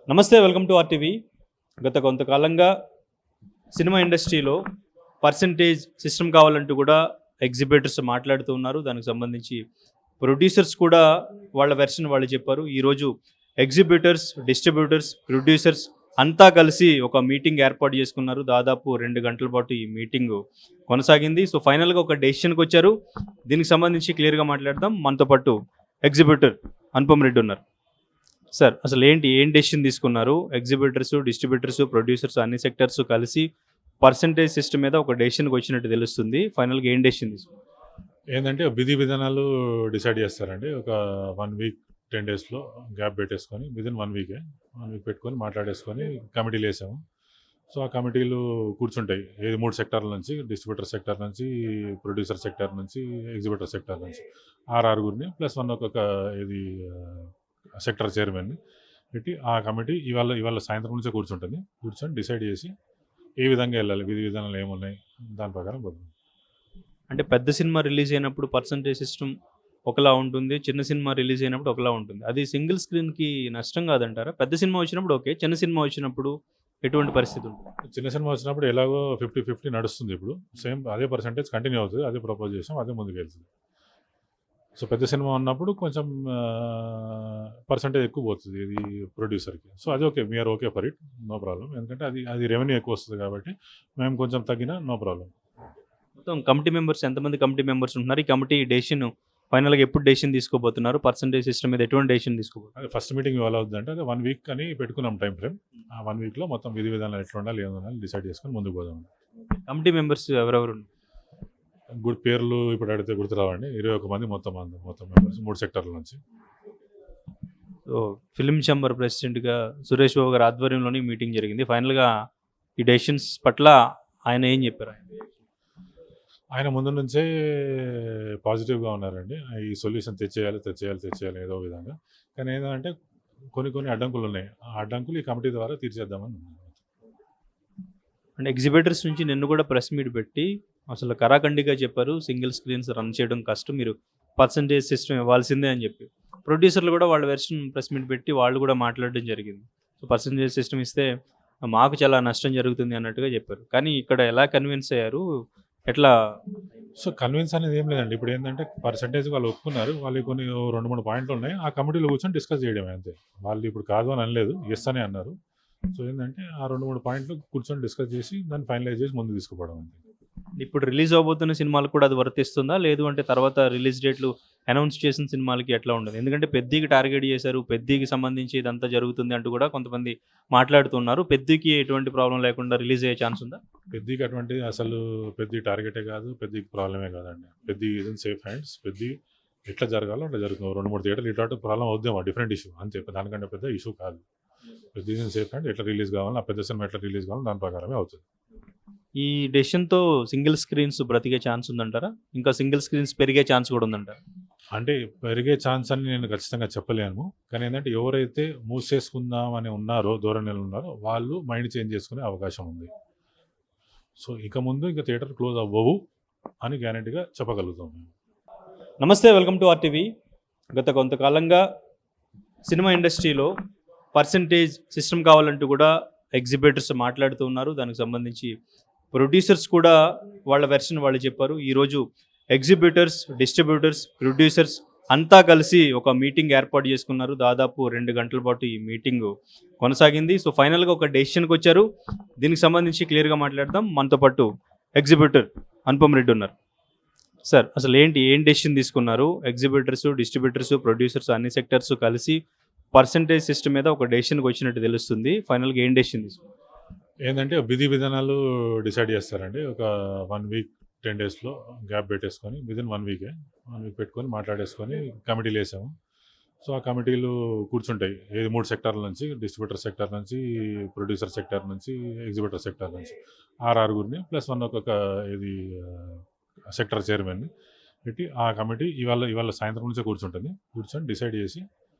నమస్తే, welcome to RTV. గత కొంతకాలంగా సినిమా ఇండస్ట్రీలో పర్సంటేజ్ సిస్టమ్ కావాలంటూ కూడా ఎగ్జిబిటర్స్ మాట్లాడుతూ ఉన్నారు. దానికి సంబంధించి ప్రొడ్యూసర్స్ కూడా వాళ్ళ వెర్షన్ వాళ్ళు చెప్పారు. ఈరోజు ఎగ్జిబిటర్స్, డిస్ట్రిబ్యూటర్స్, ప్రొడ్యూసర్స్ అంతా కలిసి ఒక మీటింగ్ ఏర్పాటు చేసుకున్నారు. దాదాపు 2 గంటల పాటు ఈ మీటింగ్ కొనసాగింది. సో ఫైనల్గా ఒక డెసిషన్కి వచ్చారు. దీనికి సంబంధించి క్లియర్గా మాట్లాడదాం. మనతో పాటు ఎగ్జిబిటర్ అనుపమ్ రెడ్డి ఉన్నారు. సార్, అసలు ఏం డెసిషన్ తీసుకున్నారు? ఎగ్జిబిటర్స్, డిస్ట్రిబ్యూటర్స్, ప్రొడ్యూసర్స్ అన్ని సెక్టర్స్ కలిసి పర్సంటేజ్ సిస్టమ్ మీద ఒక డెసిషన్కి వచ్చినట్టు తెలుస్తుంది. ఫైనల్గా ఏం డెసిషన్ తీసుకున్నారు? ఏంటంటే విధి విధానాలు డిసైడ్ చేస్తారండి. ఒక 1 వీక్ 10 డేస్లో గ్యాప్ పెట్టేసుకొని విదిన్ 1 వీకే 1 వీక్ పెట్టుకొని మాట్లాడేసుకొని కమిటీలు వేసాము. సో ఆ కమిటీలు కూర్చుంటాయి. ఏది 3 సెక్టార్ల నుంచి, డిస్ట్రిబ్యూటర్ సెక్టార్ నుంచి, ప్రొడ్యూసర్ సెక్టార్ నుంచి, ఎగ్జిబిటర్ సెక్టార్ నుంచి ఆరుగురిని ప్లస్ 1 ఒక్కొక్క ఇది సెక్టర్ చైర్మన్ పెట్టి ఆ కమిటీ ఇవాళ సాయంత్రం నుంచే కూర్చుంటుంది. కూర్చొని డిసైడ్ చేసి ఏ విధంగా వెళ్ళాలి, విధి విధానాలు ఏమున్నాయి దాని ప్రకారం పోతుంది. అంటే పెద్ద సినిమా రిలీజ్ అయినప్పుడు పర్సంటేజ్ సిస్టమ్ ఒకలా ఉంటుంది, చిన్న సినిమా రిలీజ్ అయినప్పుడు ఒకలా ఉంటుంది. అది సింగిల్ స్క్రీన్కి నష్టం కాదంటారా? పెద్ద సినిమా వచ్చినప్పుడు ఓకే, చిన్న సినిమా వచ్చినప్పుడు ఎటువంటి పరిస్థితి ఉంటుంది? చిన్న సినిమా వచ్చినప్పుడు ఎలాగో 50-50 నడుస్తుంది. ఇప్పుడు సేమ్ అదే పర్సంటేజ్ కంటిన్యూ అవుతుంది. అదే ప్రపోజ్ చేసాం, అదే ముందుకు వెళ్తుంది. సో పెద్ద సినిమా ఉన్నప్పుడు కొంచెం పర్సంటేజ్ ఎక్కువ పోతుంది ఇది ప్రొడ్యూసర్కి. సో అది okay, we're okay for it, no problem. ఎందుకంటే అది రెవెన్యూ ఎక్కువ వస్తుంది కాబట్టి మేము కొంచెం తగ్గినా నో ప్రాబ్లం. మొత్తం కమిటీ మెంబర్స్ ఎంతమంది కమిటీ మెంబర్స్ ఉంటున్నారు? ఈ కమిటీ డెసిషన్ ఫైనల్గా ఎప్పుడు డెసిషన్ తీసుకోబోతున్నారు? పర్సంటేజ్ సిస్టమ్ మీద ఎటువంటి డెసిషన్ తీసుకోబోతున్నారు? అదే ఫస్ట్ మీటింగ్ ఇవాళ అవుతుందంటే అదే 1 వీక్ అని పెట్టుకున్నాం టైం ఫ్రేమ్. ఆ 1 వీక్లో మొత్తం విధి విధానాలు ఎట్లా ఉండాలి, ఏం ఉండాలి డిసైడ్ చేసుకొని ముందుకు పోదాం. కమిటీ మెంబర్స్ ఎవరెవరు ఉన్నారు? పేర్లు ఇప్పుడు అడిగితే గుర్తురావండి. 21 మంది మొత్తం మెంబర్స్ 3 సెక్టార్ల నుంచి. సో ఫిలిం ఛాంబర్ ప్రెసిడెంట్గా సురేష్ బాబు గారి ఆధ్వర్యంలోని మీటింగ్ జరిగింది. ఫైనల్గా ఈ డెసిషన్స్ పట్ల ఆయన ఏం చెప్పారు? ఆయన ముందు నుంచే పాజిటివ్గా ఉన్నారండి. ఈ సొల్యూషన్ తెచ్చేయాలి ఏదో విధంగా. కానీ ఏంటంటే కొన్ని అడ్డంకులు ఉన్నాయి. ఆ అడ్డంకులు ఈ కమిటీ ద్వారా తీర్చేద్దామని ఉన్నారు. అంటే ఎగ్జిబిటర్స్ నుంచి నిన్ను కూడా ప్రెస్ మీట్ పెట్టి అసలు కరాఖండిగా చెప్పారు, సింగిల్ స్క్రీన్స్ రన్ చేయడం కష్టం, మీరు పర్సంటేజ్ సిస్టమ్ ఇవ్వాల్సిందే అని చెప్పి. ప్రొడ్యూసర్లు కూడా వాళ్ళ వెర్షన్ ప్రెస్ మీట్ పెట్టి వాళ్ళు కూడా మాట్లాడడం జరిగింది. సో పర్సంటేజ్ సిస్టమ్ ఇస్తే మాకు చాలా నష్టం జరుగుతుంది అన్నట్టుగా చెప్పారు. కానీ ఇక్కడ ఎలా కన్విన్స్ అయ్యారు, ఎట్లా? సో కన్విన్స్ అనేది ఏం లేదండి. ఇప్పుడు ఏంటంటే పర్సంటేజ్ వాళ్ళు ఒప్పుకున్నారు. వాళ్ళకి కొన్ని 2-3 పాయింట్లు ఉన్నాయి. ఆ కమిటీలో కూర్చొని డిస్కస్ చేయడమే అంతే. వాళ్ళు ఇప్పుడు కాదు అని అనలేదు, ఎస్ అనే అన్నారు. సో ఏంటంటే ఆ 2-3 పాయింట్లు కూర్చొని డిస్కస్ చేసి దాన్ని ఫైనలైజ్ చేసి ముందుకు తీసుకుపోవడం అంతే. ఇప్పుడు రిలీజ్ అవబోతున్న సినిమాలకు కూడా అది వర్తిస్తుందా, లేదు అంటే తర్వాత రిలీజ్ డేట్లు అనౌన్స్ చేసిన సినిమాలకి ఎట్లా ఉండదు? ఎందుకంటే పెద్దకి టార్గెట్ చేశారు, పెద్దకి సంబంధించి ఇదంతా జరుగుతుంది అంటూ కూడా కొంతమంది మాట్లాడుతున్నారు. పెద్దకి ఎటువంటి ప్రాబ్లం లేకుండా రిలీజ్ అయ్యే ఛాన్స్ ఉందా? పెద్దకి అటువంటి అసలు పెద్ద టార్గెటే కాదు, పెద్దకి ప్రాబ్లమే కాదండి. పెద్ద ఇన్ సేఫ్ హ్యాండ్స్. పెద్ద ఎట్లా జరగాలో అట్లా జరుగుతుంది. 2-3 థియేటర్లు ఇట్లాంటి ప్రాబ్లం అవుద్దేమో, డిఫరెంట్ ఇష్యూ అంతే. దానికంటే పెద్ద ఇష్యూ కాదు. పెద్ద ఇన్ సేఫ్ హ్యాండ్ ఎట్లా రిలీజ్ కావాలో, ఆ పెద్ద సినిమా ఎట్లా రిలీజ్ కావాలో దాని ప్రకారమే అవుతుంది. ఈ డెసిషన్తో సింగిల్ స్క్రీన్స్ బ్రతికే ఛాన్స్ ఉందంటారా? ఇంకా సింగిల్ స్క్రీన్స్ పెరిగే ఛాన్స్ కూడా ఉందంటారా? అంటే పెరిగే ఛాన్స్ అని నేను ఖచ్చితంగా చెప్పలేను. కానీ ఏంటంటే ఎవరైతే మూసేసుకుందామని ఉన్నారో, ధోరణిలో ఉన్నారో వాళ్ళు మైండ్ చేంజ్ చేసుకునే అవకాశం ఉంది. సో ఇక ముందు ఇంకా థియేటర్ క్లోజ్ అవ్వవు అని గ్యారెంటీగా చెప్పగలుగుతాం. నమస్తే, వెల్కమ్ టు ఆర్టీవీ. గత కొంతకాలంగా సినిమా ఇండస్ట్రీలో పర్సంటేజ్ సిస్టమ్ కావాలంటూ కూడా ఎగ్జిబిటర్స్ మాట్లాడుతూ ఉన్నారు. దానికి సంబంధించి ప్రొడ్యూసర్స్ కూడా వాళ్ళ వెర్షన్ వాళ్ళు చెప్పారు. ఈరోజు ఎగ్జిబిటర్స్, డిస్ట్రిబ్యూటర్స్, ప్రొడ్యూసర్స్ అంతా కలిసి ఒక మీటింగ్ ఏర్పాటు చేసుకున్నారు. దాదాపు 2 గంటల పాటు ఈ మీటింగ్ కొనసాగింది. సో ఫైనల్గా ఒక డెసిషన్కి వచ్చారు. దీనికి సంబంధించి క్లియర్గా మాట్లాడదాం. మనతో పాటు ఎగ్జిబిటర్ అనుపమ్ రెడ్డి ఉన్నారు. సార్, అసలు ఏం డెసిషన్ తీసుకున్నారు? ఎగ్జిబిటర్స్, డిస్ట్రిబ్యూటర్స్, ప్రొడ్యూసర్స్ అన్ని సెక్టర్స్ కలిసి పర్సంటేజ్ సిస్టమ్ మీద ఒక డెసిషన్కి వచ్చినట్టు తెలుస్తుంది. ఫైనల్గా ఏం డెసిషన్ తీసుకున్నారు? ఏంటంటే విధి విధానాలు డిసైడ్ చేస్తారండి. ఒక 1 వీక్ 10 డేస్లో గ్యాప్ పెట్టేసుకొని విదిన్ 1 వీకే 1 వీక్ పెట్టుకొని మాట్లాడేసుకొని కమిటీలు వేసాము. సో ఆ కమిటీలు కూర్చుంటాయి. ఏది 3 సెక్టార్ల నుంచి, డిస్ట్రిబ్యూటర్ సెక్టార్ నుంచి, ప్రొడ్యూసర్ సెక్టార్ నుంచి, ఎగ్జిబిటర్ సెక్టార్ నుంచి ఆరుగురిని ప్లస్ 1 ఒక్కొక్క ఇది సెక్టర్ చైర్మన్ పెట్టి ఆ కమిటీ ఇవాళ సాయంత్రం నుంచే కూర్చుంటుంది. కూర్చొని డిసైడ్ చేసి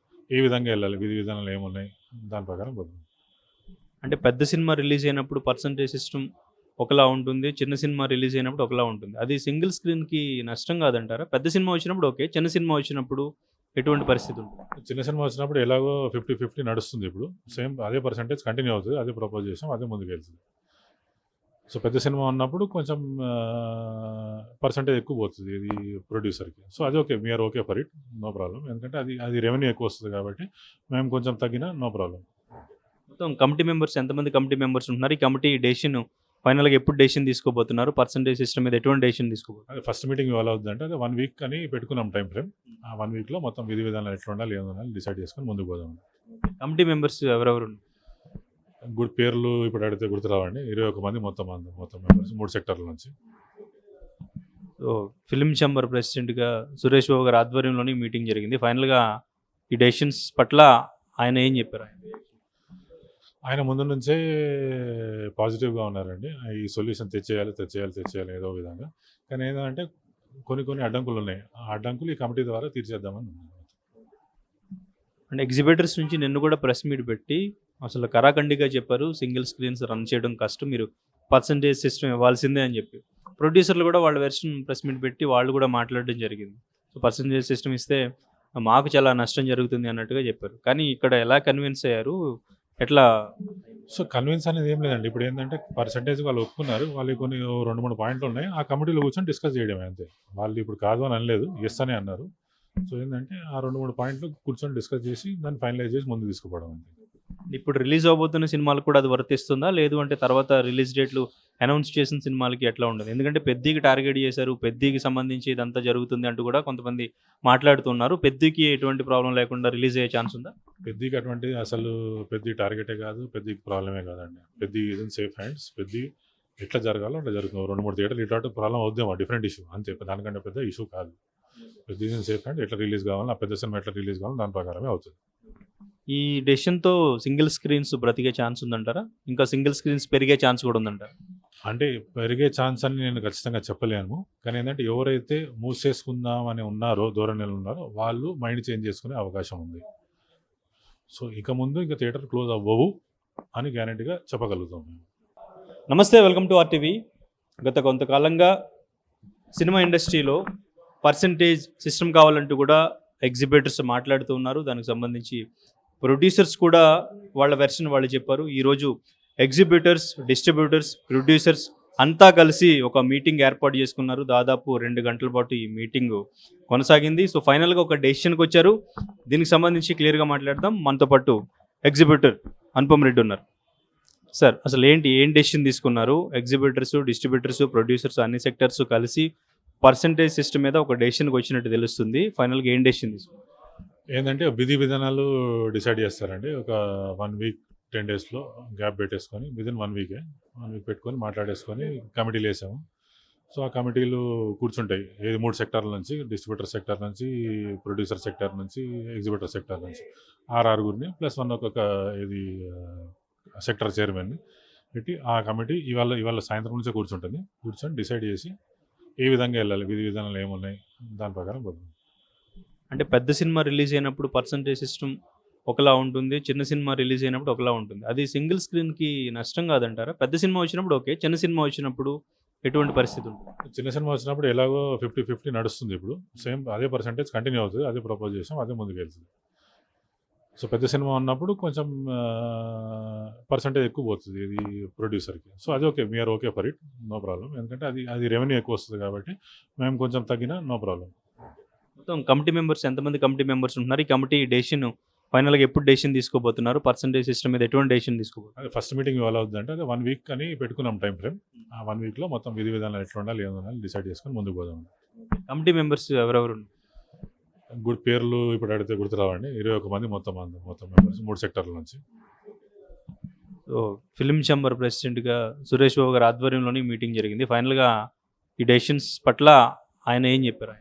ఏ విధంగా వెళ్ళాలి, విధి విధానాలు ఏమున్నాయి దాని ప్రకారం పోతుంది. అంటే పెద్ద సినిమా రిలీజ్ అయినప్పుడు పర్సంటేజ్ సిస్టమ్ ఒకలా ఉంటుంది, చిన్న సినిమా రిలీజ్ అయినప్పుడు ఒకలా ఉంటుంది. అది సింగిల్ స్క్రీన్కి నష్టం కాదంటారా? పెద్ద సినిమా వచ్చినప్పుడు ఓకే, చిన్న సినిమా వచ్చినప్పుడు ఎటువంటి పరిస్థితి ఉంటుంది? చిన్న సినిమా వచ్చినప్పుడు ఎలాగో 50-50 నడుస్తుంది ఇప్పుడు. సేమ్ అదే పర్సెంటేజ్ కంటిన్యూ అవుతుంది. అదే ప్రపోజ్ చేసాం. అదే ముందుకెళ్తుంది. సో పెద్ద సినిమా ఉన్నప్పుడు కొంచెం పర్సెంటేజ్ ఎక్కువ పోతుంది ఇది ప్రొడ్యూసర్‌కి. సో అది okay. We're okay for it. No problem. ఎందుకంటే అది రెవెన్యూ ఎక్కువ వస్తుంది కాబట్టి మేము కొంచెం తగ్గినా నో ప్రాబ్లమ్. మొత్తం కమిటీ మెంబర్స్ ఎంతమంది కమిటీ మెంబర్స్ ఉంటున్నారు? ఈ కమిటీ డెసిషన్ ఫైనల్‌గా ఎప్పుడు డెసిషన్ తీసుకోబోతున్నారు? పర్సెంటేజ్ సిస్టమ్ మీద ఎటువంటి డెసిషన్ తీసుకోబోతున్నారు? అదే ఫస్ట్ మీటింగ్ ఇవాళ అవుద్దంటే అదే 1 వీక్ అని పెట్టుకున్నాం టైమ్ ఫ్రేమ్. ఆ 1 వీక్‌లో మొత్తం విధి విధానాలు ఎట్లా ఉండాలి, ఏం ఉండాలి డిసైడ్ చేసుకొని ముందుకు పోదాం. కమిటీ మెంబర్స్ ఎవరెవరు? పేర్లు ఇప్పుడు అడిగితే గుర్తురావండి. 21 మంది మొత్తం మెంబర్స్ 3 సెక్టార్ల నుంచి. సో ఫిల్మ్ ఛాంబర్ ప్రెసిడెంట్‌గా సురేష్ బాబు గారి ఆధ్వర్యంలోనే మీటింగ్ జరిగింది. ఫైనల్‌గా ఈ డెసిషన్స్ పట్ల ఆయన ఏం చెప్పారు? ఆయన ముందు నుంచే పాజిటివ్‌గా ఉన్నారండి. ఈ సొల్యూషన్ తెచ్చేయాలి ఏదో విధంగా. కానీ ఏందంటే కొన్ని అడ్డంకులున్నాయి. ఆ అడ్డంకులు ఈ కమిటీ ద్వారా తీర్చేద్దామని ఉన్నాం. అంటే ఎగ్జిబిటర్స్ నుంచి నిన్ను కూడా ప్రెస్ మీట్ పెట్టి అసలు కరాఖండిగా చెప్పారు, సింగిల్ స్క్రీన్స్ రన్ చేయడం కష్టం, మీరు పర్సంటేజ్ సిస్టమ్ ఇవ్వాల్సిందే అని చెప్పి. ప్రొడ్యూసర్లు కూడా వాళ్ళ వెర్షన్ ప్రెస్ మీట్ పెట్టి వాళ్ళు కూడా మాట్లాడడం జరిగింది. సో పర్సంటేజ్ సిస్టమ్ ఇస్తే మాకు చాలా నష్టం జరుగుతుంది అన్నట్టుగా చెప్పారు. కానీ ఇక్కడ ఎలా కన్విన్స్ అయ్యారు? ఎట్లా? సో కన్విన్స్ అనేది ఏం లేదండి. ఇప్పుడు ఏంటంటే పర్సెంటేజ్ వాళ్ళు ఒప్పుకున్నారు. వాళ్ళకి కొన్ని 2-3 పాయింట్లు ఉన్నాయి. ఆ కమిటీలో కూర్చొని డిస్కస్ చేయడమే అంతే. వాళ్ళు ఇప్పుడు కాదు అని అనలేదు. యెస్ అనే అన్నారు. సో ఏంటంటే ఆ 2-3 పాయింట్లు కూర్చొని డిస్కస్ చేసి దాన్ని ఫైనలైజ్ చేసి ముందుకు తీసుకుపోవడం అంతే. ఇప్పుడు రిలీజ్ అవబోతున్న సినిమాలకు కూడా అది వర్తిస్తుందా? లేదు అంటే తర్వాత రిలీజ్ డేట్లు అనౌన్స్ చేసిన సినిమాలకి ఎట్లా ఉండదు? ఎందుకంటే పెద్దకి టార్గెట్ చేశారు, పెద్దకి సంబంధించి ఇదంతా జరుగుతుంది అంటూ కూడా కొంతమంది మాట్లాడుతున్నారు. పెద్దకి ఎటువంటి ప్రాబ్లం లేకుండా రిలీజ్ అయ్యే ఛాన్స్ ఉందా? పెద్దకి అటువంటి అసలు పెద్ద టార్గెటే కాదు, పెద్దకి ప్రాబ్లమే కాదండి. పెద్ద ఇస్ ఇన్ సేఫ్ హ్యాండ్స్. పెద్ద ఎట్లా జరగాలో అట్లా జరుగుతుంది. 2-3 థియేటర్లు ఇట్లాంటి ప్రాబ్లం అవుద్దేమో, డిఫరెంట్ ఇష్యూ అంతే. దానికంటే పెద్ద ఇష్యూ కాదు. పెద్ద ఇస్ ఇన్ సేఫ్ హ్యాండ్. ఎట్లా రిలీజ్ కావాలో ఆ పెద్ద సినిమా ఎట్లా రిలీజ్ కావాలో దాని ప్రకారమే అవుతుంది. ఈ డెసిషన్‌తో సింగిల్ స్క్రీన్స్ బ్రతికే ఛాన్స్ ఉందంటారా? ఇంకా సింగిల్ స్క్రీన్స్ పెరిగే ఛాన్స్ కూడా ఉందంటారా? అంటే పెరిగే ఛాన్స్ అని నేను ఖచ్చితంగా చెప్పలేను. కానీ ఏంటంటే ఎవరైతే మూసేసుకుందాం అని ఉన్నారో, ధోరణిలో ఉన్నారో వాళ్ళు మైండ్ చేంజ్ చేసుకునే అవకాశం ఉంది. సో ఇక ముందు ఇంకా థియేటర్ క్లోజ్ అవ్వవు అని గ్యారంటీగా చెప్పగలుగుతాం మేము. నమస్తే, వెల్కమ్ టు ఆర్టీవీ. గత కొంతకాలంగా సినిమా ఇండస్ట్రీలో పర్సంటేజ్ సిస్టమ్ కావాలంటూ కూడా ఎగ్జిబిటర్స్ మాట్లాడుతూ ఉన్నారు. దానికి సంబంధించి ప్రొడ్యూసర్స్ కూడా వాళ్ళ వెర్షన్ వాళ్ళు చెప్పారు. ఈరోజు ఎగ్జిబిటర్స్, డిస్ట్రిబ్యూటర్స్, ప్రొడ్యూసర్స్ అంతా కలిసి ఒక మీటింగ్ ఏర్పాటు చేసుకున్నారు. దాదాపు 2 గంటల పాటు ఈ మీటింగ్ కొనసాగింది. సో ఫైనల్గా ఒక డెసిషన్కి వచ్చారు. దీనికి సంబంధించి క్లియర్గా మాట్లాడదాం. మనతో పాటు ఎగ్జిబిటర్ అనుపమ్ రెడ్డి ఉన్నారు. సార్, అసలు ఏం డెసిషన్ తీసుకున్నారు? ఎగ్జిబిటర్స్, డిస్ట్రిబ్యూటర్స్, ప్రొడ్యూసర్స్ అన్ని సెక్టర్స్ కలిసి పర్సంటేజ్ సిస్టమ్ మీద ఒక డెసిషన్కి వచ్చినట్టు తెలుస్తుంది. ఫైనల్గా ఏం డెసిషన్ తీసుకున్నారు? ఏంటంటే విధి విధానాలు డిసైడ్ చేస్తారండి. ఒక 1 వీక్ 10 డేస్లో గ్యాప్ పెట్టేసుకొని విదిన్ 1 వీకే 1 వీక్ పెట్టుకొని మాట్లాడేసుకొని కమిటీలు వేసాము. సో ఆ కమిటీలు కూర్చుంటాయి. 3 సెక్టార్ల నుంచి, డిస్ట్రిబ్యూటర్ సెక్టార్ నుంచి, ప్రొడ్యూసర్ సెక్టార్ నుంచి, ఎగ్జిబిటర్ సెక్టార్ నుంచి 6 ప్లస్ 1 ఒక్కొక్క ఇది సెక్టార్ చైర్మన్ పెట్టి ఆ కమిటీ ఇవాళ సాయంత్రం నుంచే కూర్చుంటుంది. కూర్చొని డిసైడ్ చేసి ఏ విధంగా వెళ్ళాలి, విధి విధానాలు ఏమున్నాయి దాని ప్రకారం పోతుంది. అంటే పెద్ద సినిమా రిలీజ్ అయినప్పుడు పర్సంటేజ్ సిస్టమ్ ఒకలా ఉంటుంది, చిన్న సినిమా రిలీజ్ అయినప్పుడు ఒకలా ఉంటుంది. అది సింగిల్ స్క్రీన్కి నష్టం కాదంటారా? పెద్ద సినిమా వచ్చినప్పుడు ఓకే, చిన్న సినిమా వచ్చినప్పుడు ఎటువంటి పరిస్థితి ఉంటుంది? చిన్న సినిమా వచ్చినప్పుడు ఎలాగో 50-50 నడుస్తుంది ఇప్పుడు. సేమ్ అదే పర్సెంటేజ్ కంటిన్యూ అవుతుంది. అదే ప్రపోజ్ చేసాం. అదే ముందుకెళ్తుంది. సో పెద్ద సినిమా ఉన్నప్పుడు కొంచెం పర్సెంటేజ్ ఎక్కువ పోతుంది ఇది ప్రొడ్యూసర్‌కి. సో అది okay. We're okay for it. No problem. ఎందుకంటే అది రెవెన్యూ ఎక్కువ వస్తుంది కాబట్టి మేము కొంచెం తగ్గినా నో ప్రాబ్లమ్. మొత్తం కమిటీ మెంబర్స్ ఎంతమంది కమిటీ మెంబర్స్ ఉంటున్నారు? ఈ కమిటీ డెసిషన్ ఫైనల్‌గా ఎప్పుడు డెసిషన్ తీసుకోబోతున్నారు? పర్సంటేజ్ సిస్టమ్ మీద ఎటువంటి డెసిషన్ తీసుకోబోతున్నారు? అదే ఫస్ట్ మీటింగ్ ఇవాళ అవుద్దంటే అదే 1 వీక్ అని పెట్టుకున్నాం టైమ్ ఫ్రేమ్. ఆ 1 వీక్‌లో మొత్తం విధి విధానాలు ఎట్లా ఉండాలి, ఏం ఉండాలి డిసైడ్ చేసుకొని ముందుకు పోదాం. కమిటీ మెంబర్స్ ఎవరెవరు? పేర్లు ఇప్పుడు అడిగితే గుర్తురావండి. 21 మంది మొత్తం మెంబర్స్ 3 సెక్టార్ల నుంచి. సో ఫిల్మ్ ఛాంబర్ ప్రెసిడెంట్‌గా సురేష్ బాబు గారి ఆధ్వర్యంలోనే మీటింగ్ జరిగింది. ఫైనల్‌గా ఈ డెసిషన్స్ పట్ల ఆయన ఏం చెప్పారు?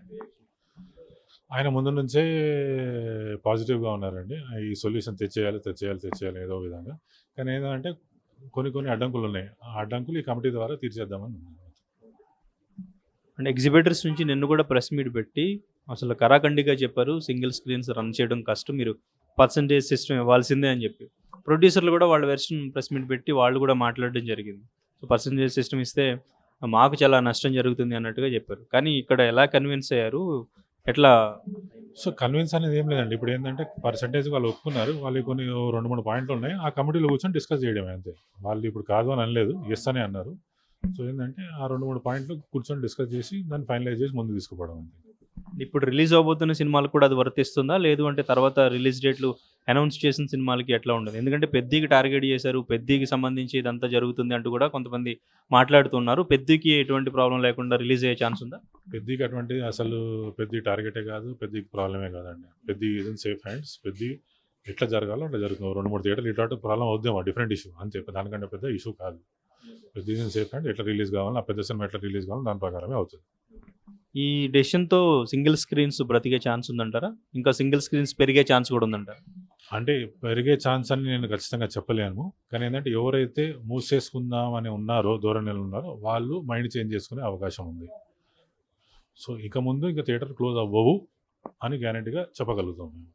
ఆయన ముందు నుంచే పాజిటివ్‌గా ఉన్నారండి. ఈ సొల్యూషన్ తెచ్చేయాలి ఏదో విధంగా. కానీ ఏంటంటే కొన్ని అడ్డంకులున్నాయి. ఆ అడ్డంకులు ఈ కమిటీ ద్వారా తీర్చేద్దామని ఉన్నాం. అంటే ఎగ్జిబిటర్స్ నుంచి నిన్ను కూడా ప్రెస్ మీట్ పెట్టి అసలు కరాఖండిగా చెప్పారు, సింగిల్ స్క్రీన్స్ రన్ చేయడం కష్టం, మీరు పర్సంటేజ్ సిస్టమ్ ఇవ్వాల్సిందే అని చెప్పి. ప్రొడ్యూసర్లు కూడా వాళ్ళ వెర్షన్ ప్రెస్ మీట్ పెట్టి వాళ్ళు కూడా మాట్లాడడం జరిగింది. సో పర్సంటేజ్ సిస్టమ్ ఇస్తే మాకు చాలా నష్టం జరుగుతుంది అన్నట్టుగా చెప్పారు. కానీ ఇక్కడ ఎలా కన్విన్స్ అయ్యారు? ఎట్లా? సో కన్విన్స్ అనేది ఏం లేదండి. ఇప్పుడు ఏంటంటే పర్సెంటేజ్ వాళ్ళు ఒప్పుకున్నారు. వాళ్ళకి కొన్ని 2, 3 పాయింట్లు ఉన్నాయి. ఆ కమిటీలో కూర్చొని డిస్కస్ చేయడమే అంతే. వాళ్ళు ఇప్పుడు కాదు అని అనలేదు. యెస్ అనే అన్నారు. సో ఏంటంటే ఆ 2, 3 పాయింట్లు కూర్చొని డిస్కస్ చేసి దాన్ని ఫైనలైజ్ చేసి ముందుకు తీసుకుపోవడం అంతే. ఇప్పుడు రిలీజ్ అవ్వబోతున్న సినిమాలకు కూడా అది వర్తిస్తుందా? లేదు అంటే తర్వాత రిలీజ్ డేట్లు అనౌన్స్ చేసిన సినిమాలకి ఎట్లా ఉండదు? ఎందుకంటే 'పెద్దికి' టార్గెట్ చేశారు. 'పెద్దికి' సంబంధించి ఇదంతా జరుగుతుంది అంటూ కూడా కొంతమంది మాట్లాడుతున్నారు. 'పెద్దికి' ఎటువంటి ప్రాబ్లమ్ లేకుండా రిలీజ్ అయ్యే ఛాన్స్ ఉందా? పెద్దికి అటువంటి అసలు పెద్ది టార్గెటే కాదు. పెద్దికి ప్రాబ్లమే కాదండి. Peddi is in safe hands. Peddi ఎట్లా జరగాలో అట్లా జరుగుతుంది. 2, 3 థియేటర్లు ఇటు ప్రాబ్లమ్ అవుద్దేమో డిఫరెంట్ ఇష్యూ అంతే. దానికంటే పెద్ద ఇష్యూ కాదు. Peddi is in safe hand. ఎట్లా రిలీజ్ కావాలో ఆ పెద్ద సినిమా ఎట్లా రిలీజ్ కావాలో దాని ప్రకారమే అవుతుంది. ఈ డెసిషన్‌తో సింగిల్ స్క్రీన్స్ బ్రతికే ఛాన్స్ ఉందంటారా? ఇంకా సింగిల్ స్క్రీన్స్ పెరిగే ఛాన్స్ కూడా ఉందంటారా? అంటే పెరిగే ఛాన్స్ అని నేను ఖచ్చితంగా చెప్పలేను. కానీ ఏంటంటే ఎవరైతే మూసేసుకుందాం అని ఉన్నారో, ధోరణిలో ఉన్నారో వాళ్ళు మైండ్ చేంజ్ చేసుకునే అవకాశం ఉంది. సో ఇక ముందు థియేటర్ క్లోజ్ అవ్వవు అని గ్యారంటీగా చెప్పగలుగుతాం మేము.